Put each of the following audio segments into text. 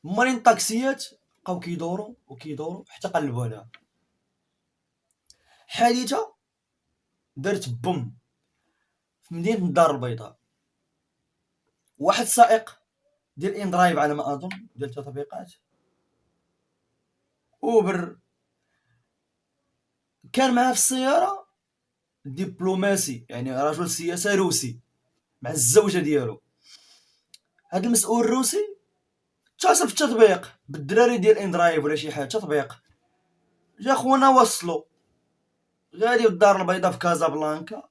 مالين الطاكسيات بقاو كيدوروا وكيدوروا حتى قلبوا عليها. حادثه دارت بوم في مدينه الدار البيضاء. واحد السائق ديال ان درايف على ما اظن، ديال تطبيقات اوبر، كان معاه في السياره دبلوماسي، يعني رجل سياسه روسي مع الزوجه ديالو. هذا المسؤول الروسي اتصل في التطبيق بالدراري ديال ان درايف ولا شي حاجه، تطبيق جا خونا وصلوا غادي للدار البيضاء في كازابلانكا،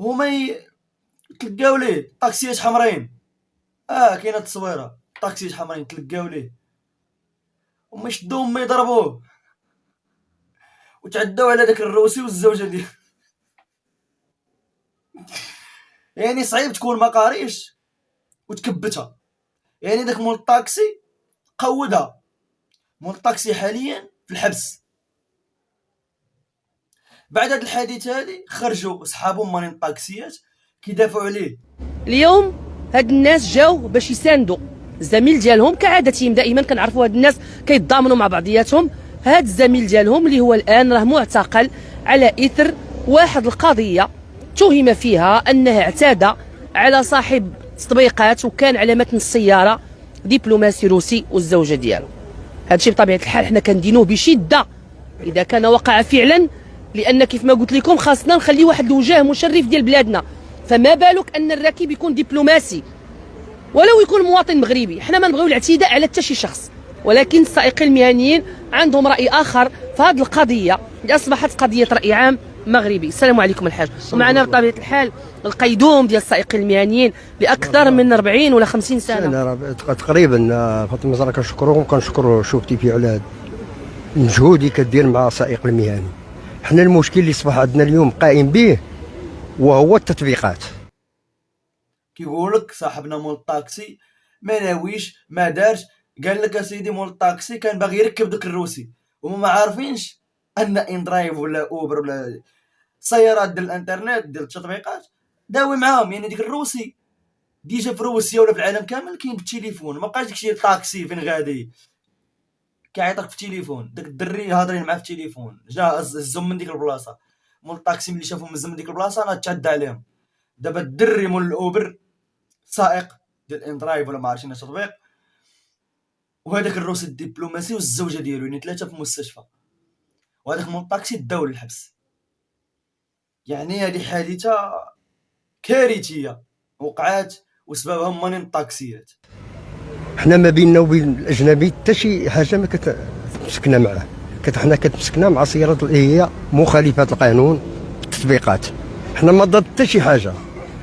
هما تلقاو ليه طاكسيات حمرين. كاينه التصويره، طاكسيات حمرين تلقاو ليه، هما يشدوه هما يضربوه وتعداو على داك الروسي والزوجه ديالو. يعني صعيب تكون ما قاريش وتكبتها. يعني داك مول الطاكسي قودها، مول الطاكسي حاليا في الحبس. بعد هاد الحادث هادي خرجوا صحابو مالين الطاكسيات كيدافعوا عليه. اليوم هاد الناس جاو باش يساندوا الزميل ديالهم كعادتهم، دائما كنعرفوا هاد الناس كيتضامنوا مع بعضياتهم. هاد الزميل ديالهم اللي هو الان راه معتقل على اثر واحد القضيه تهم فيها انه اعتدى على صاحب تطبيقات وكان على متن السياره دبلوماسي روسي والزوجه ديالو. هذا الشيء بطبيعه الحال حنا كندينوه بشده اذا كان وقع فعلا، لان كيف ما قلت لكم خاصنا نخلي واحد الوجه مشرف ديال بلادنا. فما بالك ان الراكب يكون دبلوماسي ولو يكون مواطن مغربي. حنا ما نبغيو الاعتداء على حتى شي شخص، ولكن السائقين المهنيين عندهم راي اخر في هذه القضيه اللي اصبحت قضيه راي عام مغربي. السلام عليكم الحاج. ومعنا بطبيعه الحال القيدوم ديال السائقين المهنيين لاكثر من 40 ولا 50 سنه تقريبا. فاطمه زهراء كنشكرو شوفتي في على المجهود اللي كدير مع السائق المهني. حنا المشكل اللي صبح عندنا اليوم قائم به وهو التطبيقات. كيقولك صاحبنا مول الطاكسي ما ناويش ما دارش، قال لك اسيدي مول الطاكسي كان باغي يركب داك الروسي، وهما ما عارفينش ان ان درايف ولا اوبر ولا سيارات ديال الانترنت ديال التطبيقات داوي معاهم. يعني ديك الروسي ديجا في روسيا ولا في العالم كامل كاين بالتليفون، ما بقاش داكشي طاكسي فين غادي كيعيطك في التليفون، داك الدري هاضرين معاه في التليفون جا هزهم من ديك البلاصه. مول الطاكسي ملي شافهم مزم من ديك البلاصه انا تعدى عليهم. دابا الدري مول الاوبر سائق ديال ان درايف ولا ما عرفتش شنو تطبيق، وهذاك الروسي الدبلوماسي والزوجه ديالو، يعني ثلاثه في المستشفى، وهذاك مول الطاكسي داو للحبس. يعني هذه حادثه كارثيه وقعات وسببها مالين الطاكسيات. حنا ما بيننا وبين الاجنبي حتى شي حاجه ما كتمسكنا معاه. حنا كتمسكنا مع سيارات اللي هي مخالفه للقانون التطبيقات. حنا ما ضد حتى شي حاجه،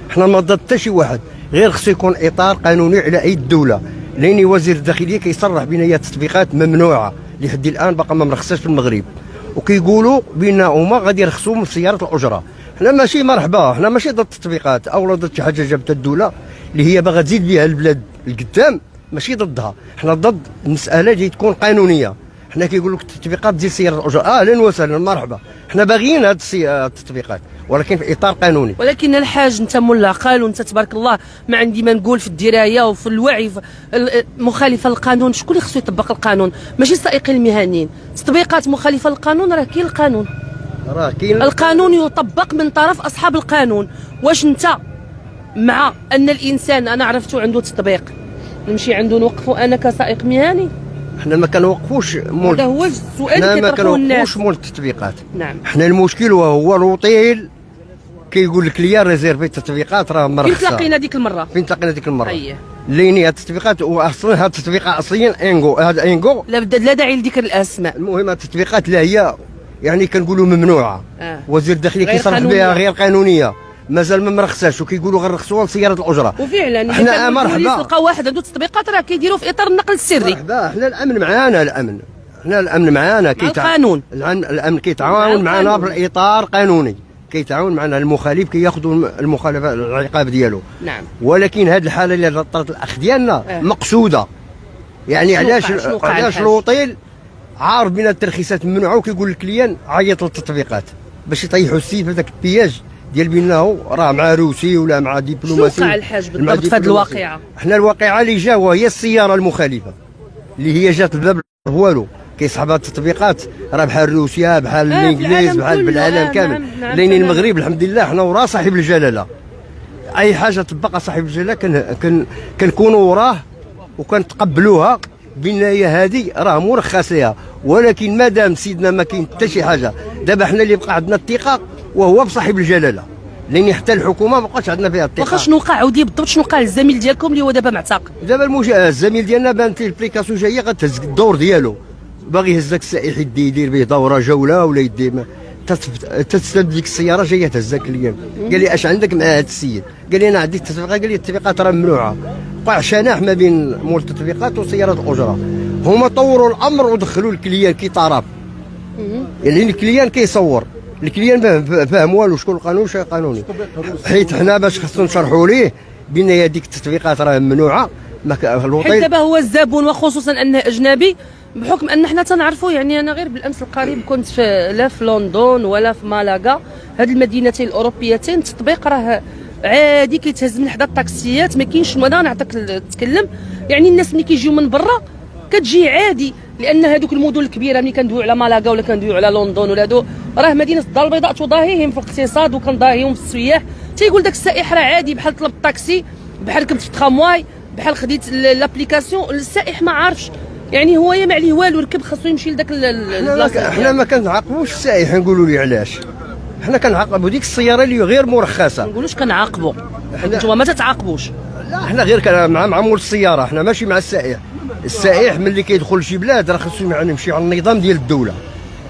حنا ما ضد حتى شي واحد، غير خصو يكون اطار قانوني على اي الدوله. لان وزير الداخليه كيصرح بان هي التطبيقات ممنوعه لحد الان، باقا ما مرخصاش في المغرب، وكيقولوا بان هما غادي يرخصوا من سياره الاجره. حنا ماشي مرحبا، حنا ماشي ضد التطبيقات او ضد شي حاجه جابتها الدوله اللي هي باغا تزيد بها البلاد القدام، ماشي ضدها. حنا ضد المساله اللي تكون قانونيه. حنا كيقول لك التطبيقات ديال سياره الاجره، اهلا وسهلا مرحبا، حنا باغيين هاد التطبيقات ولكن في اطار قانوني. ولكن الحاج انت ملعقل وانت تبارك الله ما عندي ما نقول في الدرايه وفي الوعي في مخالفه للقانون. شكون اللي خصو يطبق القانون؟ ماشي السائقين المهنيين. تطبيقات مخالفه للقانون راه كاين القانون، القانون يطبق من طرف اصحاب القانون. واش انت مع ان الانسان انا عرفتو عنده تطبيق نمشي عنده نوقفو انا كسائق مهني؟ حنا ما كنوقفوش مول، هذا هو السؤال اللي كيطرحوه الناس. ما كنوقفوش مول التطبيقات. نعم. حنا المشكل وهو الوطيل كيقول لك ليا ريزيرفي التطبيقات راه مرخصه. فين تلاقينا ديك المره؟ فين تلاقينا ديك المره؟ اييه لين هاد التطبيقات واصلا هاد التطبيقات اصليا انغو، هذا انغو لا داعي لذكر الاسماء. المهم هاد التطبيقات لا هي يعني كنقولوا ممنوعه. وزير الداخليه كيصرح بها غير قانونيه، مازال ما مرخصاش، وكيقولوا غنرخصوها لسياره الاجره. وفعلا حنا مرحبا تلقى واحد عنده تطبيقات راه كيديروا في اطار النقل السري. مرحبا، حنا الامن معانا، حنا الامن معانا القانون، الامن كيتعاون معنا بالاطار قانوني، كيتعاون معنا. المخالف كياخذوا المخالفه العقاب ديالو. نعم. ولكن هذه الحاله اللي طرات الاخ ديالنا مقصوده. يعني علاش الوطيل عارف بين الترخيصات ممنوعه وكيقول للكليان عيط للتطبيقات باش يطيحوا السيف هذاك البياج ديال بانه راه مع روسي ولا مع دبلوماسي. شنو وقع الحاج بالضبط في هذه الواقعه؟ حنا الواقعه اللي جا وهي السياره المخالفه اللي هي جات الباب والو كيصحبها التطبيقات، راه بحال روسيا بحال الانجليز بحال بالعالم كامل. لين المغرب الحمد لله حنا وراه صاحب الجلاله، اي حاجه تبقى صاحب الجلاله كنكونوا وراه وكنتقبلوها بان هي هذه راه مرخص لها. ولكن مادام سيدنا ما كاين حتى شي حاجه، دابا حنا اللي بقى عندنا الثقه وهو بصاحب الجلاله، لان حتى الحكومه ما بقاش عندنا فيها الثقه. واخا شنو وقع عاودي بالضبط، شنو وقع للزميل ديالكم اللي هو دابا معتقل؟ دابا الزميل ديالنا بانت الابليكاسيون جايه غتهز الدور ديالو، باغي يهز داك السائح يدير به دوره جوله ولا يدير تتسد ديك السياره جايه تهزك اليوم. قال لي اش عندك مع هذا السيد؟ قال لي انا عندي التطبيقات. قال لي التطبيقات راه ممنوعه. وقع شناح ما بين مول التطبيقات وسيارات الاجره. هما طوروا الامر ودخلوا الكليان كي طرف، يعني الكليان كيصور، الكليان فاهم والو شكون القانون شي قانوني. حيت حنا باش خصنا نشرحوا ليه بان هذيك التطبيقات راه ممنوعه. حيت دابا هو الزبون وخصوصا انه اجنبي، بحكم ان حنا تنعرفوا. يعني انا غير بالامس القريب كنت لا في لندن ولا في مالاغا، هاد المدينتين الاوروبيتين التطبيق راه عادي كيتهز من حدا الطاكسيات، ما كاينش. انا نعطيك تتكلم، يعني الناس ملي كيجيو من برا كتجي عادي، لان هذوك المدن الكبيره ملي كندويو على مالاغا ولا كندويو على لندن ولا هادو، راه مدينه الدار البيضاء تضاهيهم في الاقتصاد وكنضاهيهم في السياح. تيقول داك السائح راه عادي، بحال طلب الطاكسي، بحال ركبت في الترامواي، بحال خديت الابليكاسيون. السائح ما عارفش، يعني هو ما عليه والو، ركب خاصو يمشي لذاك البلاصه. حنا ما كنعاقبوش السائح، نقولوا لي علاش. حنا كنعاقبوا ديك السياره اللي غير مرخصه. ما نقولوش كنعاقبوا، نتوما ما تتعاقبوش. لا حنا غير مع مول السياره، حنا ماشي مع السائح. السائح ملي كيدخل شي بلاد راه خصو يمشي على النظام ديال الدوله،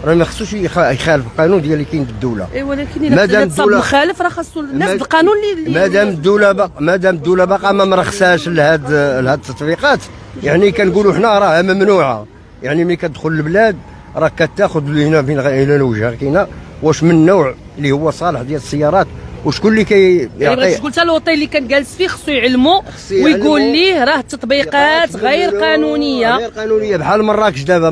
راه ما خصوش يخالف القانون ديال اللي كاين في الدوله. اي ولكن الا تصاب مخالف راه خصو الناس بالقانون اللي مادام الدوله باقا ما مرخصاش لهاد التطبيقات، يعني كنقولوا حنا راه ممنوعه. يعني ملي كتدخل البلاد راه كتاخذ هنا فين الى وجهك هنا واش من نوع اللي هو صالح ديال السيارات، وشكون اللي كيعطي. يعني قلت الوطي اللي كان جالس فيه خصو يعلمو ويقول ليه راه التطبيقات غير قانونيه. غير قانونيه بحال مراكش. دابا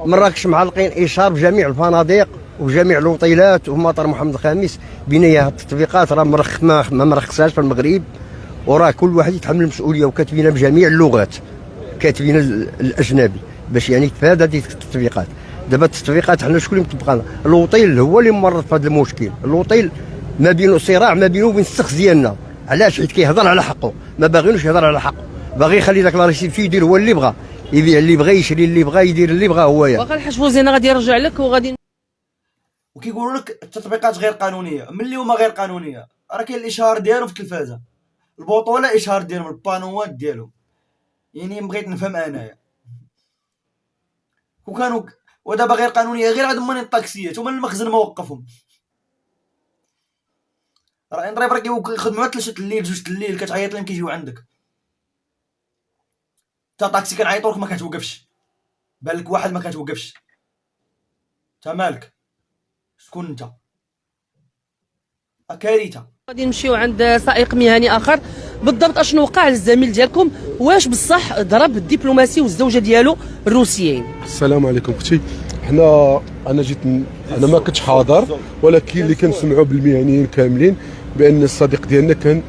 مراكش معلقين اشهار بجميع الفنادق وجميع الوطيلات ومطار محمد الخامس بين هي التطبيقات راه ما مرخصاش في المغرب، وراه كل واحد يتحمل المسؤوليه، وكاتبينها بجميع اللغات، كاتبين الاجنبي باش يعني تفادى هذه التطبيقات. دابا التطبيقات حنا شكون اللي مطبقنا؟ الوطيل هو اللي مورط في هذا المشكل. الوطيل ما بينه صراع ما بينه وبين السخس ديالنا. علاش؟ حيت كيهضر على حقه، ما باغينوش يهضر على حقه، باغي يخلي داك لا ريسيبسي يدير هو اللي بغى، يبيع اللي بغى، يشري اللي بغى، يدير اللي بغى هويا. واخا الحاج فوزي انا غادي نرجع لك وغادي. وكيقولوا لك التطبيقات غير قانونيه. ملي هما غير قانونيه راه كاين الاشهار ديالهم في التلفازه، البطوله اشهار ديالهم، البانوات ديالهم. يعني بغيت نفهم انايا وكانوا ودابا غير قانونيه غير عاد من الطاكسيات ومن المخزن ما وقفهم. راه درايفر كيخدموا حتى 3 الليل 2 الليل، كتعيط لهم كيجيو عندك. تا طاكسي كنعيطوا لك ما كتوقفش، بالك واحد ما كتوقفش. تا مالك؟ شكون انت؟ كارثه. غادي نمشيو عند سائق مهني اخر. بالضبط اشنو وقع للزميل ديالكم؟ واش بصح ضرب الدبلوماسي والزوجه ديالو الروسيين؟ السلام عليكم اختي. انا ما كنتش حاضر، ولكن اللي كنسمعوا بالمهنيين كاملين بان الصديق ديالنا كان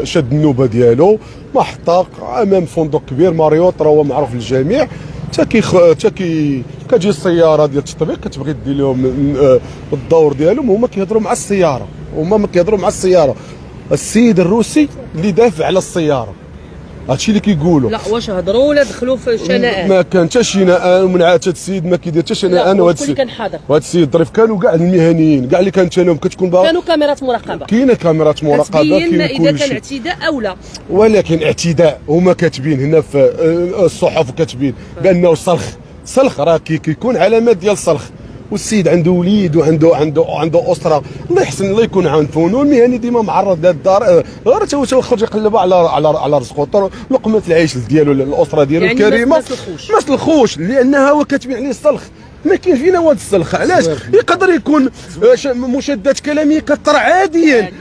شاد النوبه ديالو محطه امام فندق كبير ماريوت، راه هو معروف للجميع. كتجي السياره ديال التطبيق كتبغي دير لهم الدور ديالهم، هما كيهضروا مع السياره. السيد الروسي اللي دافع على السياره، هادشي اللي كيقولوا. لا واش هضروا ولا دخلوا في شنآن؟ ما كان حتى شنآن، ومن عاد السيد ما كيدير حتى شنآن. وهذا السيد كان حاضر، وهذا السيد ظريف. كانوا كاع المهنيين كاع اللي كانت لهم كتكون كانوا كاميرات مراقبه، كاينه كاميرات مراقبه، كاين اذا كان اعتداء او لا. ولكن اعتداء هما كاتبين هنا في الصحف، كاتبين بانه سلخ راه كيكون علامات ديال سلخ. والسيد عنده وليد وعنده اسره، الله يحسن الله يكون عاونكم. والمهني ديما معرض للدار، غير تا هو خرج يقلب على رزقه، لقمه العيش ديالو الاسره ديالو يعني الكريمه. ما سلخوش، لانها هو كاتبين عليه السلخ. ما كاين فينا واد السلخ. علاش؟ يقدر يكون مشادات كلاميه كطرى عاديا،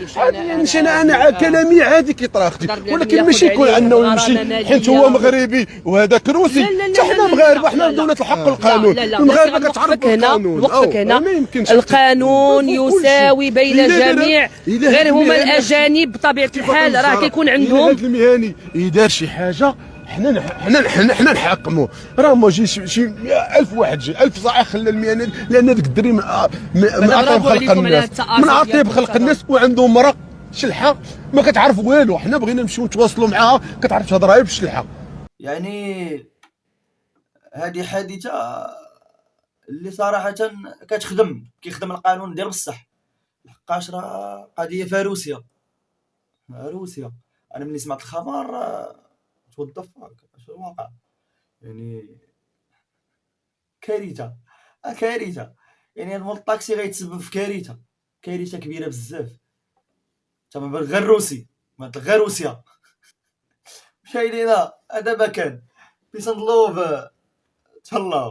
مش انا كلامي عادي كيطرى اختي، ولكن ماشي يكون عندنا ويمشي حيت هو مغربي وهذاك روسي. حتى حنا مغاربه، حنا دوله الحق والقانون، المغاربه كتعرف القانون. وقفك هنا، القانون يساوي بين جميع، غير هما الاجانب بطبيعه الحال راه كيكون عندهم. هذا المهني يدار شي حاجه حنا نحاكموه. راه ما جيش شي 1000 واحد جي 1000 صاع خلى المهنه، لان داك الدري من اطيب خلق الناس، من اطيب خلق الناس، وعنده مرأة شلحه ما كتعرف والو. حنا بغينا نمشيو نتواصلوا معاها، كتعرف تهضر غير بالشلحه. يعني هذه حادثه اللي صراحه كيخدم القانون ديال بصح، لحقاش راه قضيه في روسيا. انا ملي سمعت الخبر توظف شنو واقع، يعني كارثه. يعني هاد الطاكسي غيتسبب في كارثه كبيره بزاف. تما غير روسي، غير روسيا مشى لينا. هذا مكان بيس اند لوف تهلاو.